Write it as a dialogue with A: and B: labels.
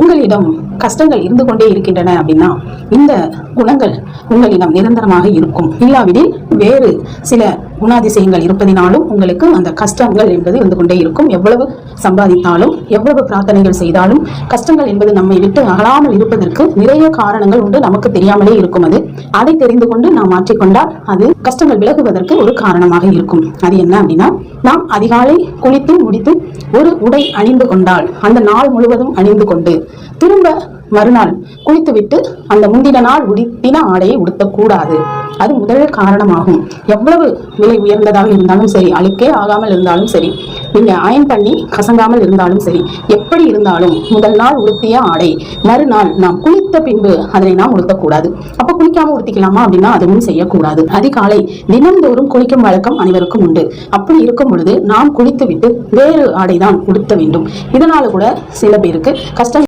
A: உங்களிடம் கஷ்டங்கள் இருந்து கொண்டே இருக்கின்றன அப்படின்னா இந்த குணங்கள் உங்களிடம் நிரந்தரமாக இருக்கும். இல்லாவிடில் வேறு சில குணாதிசயங்கள் இருப்பதினாலும் உங்களுக்கு அந்த கஷ்டங்கள் என்பது இருந்து கொண்டே இருக்கும். எவ்வளவு சம்பாதித்தாலும் எவ்வளவு பிரார்த்தனைகள் செய்தாலும் கஷ்டங்கள் என்பது நம்மை விட்டு அகலாமல் இருப்பதற்கு நிறைய காரணங்கள் உண்டு. நமக்கு தெரியாமலே இருக்கும். அதை தெரிந்து கொண்டு நாம் மாற்றிக்கொண்டால் அது கஷ்டங்கள் விலகுவதற்கு ஒரு காரணமாக இருக்கும். அது என்ன அப்படின்னா, நாம் அதிகாலை குளித்து முடித்து ஒரு உடை அணிந்து கொண்டால் அந்த நாள் முழுவதும் அணிந்து கொண்டு திரும்ப மறுநாள் குளித்துவிட்டு அந்த முந்தின நாள் உடுத்தின ஆடையை உடுத்தக்கூடாது. அது முதல் காரணமாகும். எவ்வளவு விலை உயர்ந்ததாக இருந்தாலும் சரி, அழுக்கே ஆகாமல் இருந்தாலும் சரி, நீங்க அயன் பண்ணி கசங்காமல் இருந்தாலும் சரி, எப்படி இருந்தாலும் முதல் நாள் உடுத்திய ஆடை மறுநாள் நாம் குளித்த பின்பு அதனை நாம் உடுத்தக்கூடாது. அப்ப குளிக்காம உடுத்திக்கலாமா அப்படின்னா அதுவும் செய்யக்கூடாது. அதிகாலை தினந்தோறும் குளிக்கும் வழக்கம் அனைவருக்கும் உண்டு. அப்படி இருக்கும் பொழுது நாம் குளித்து விட்டு வேறு ஆடை தான் உடுத்த வேண்டும். இதனால கூட சில பேருக்கு கஷ்டம்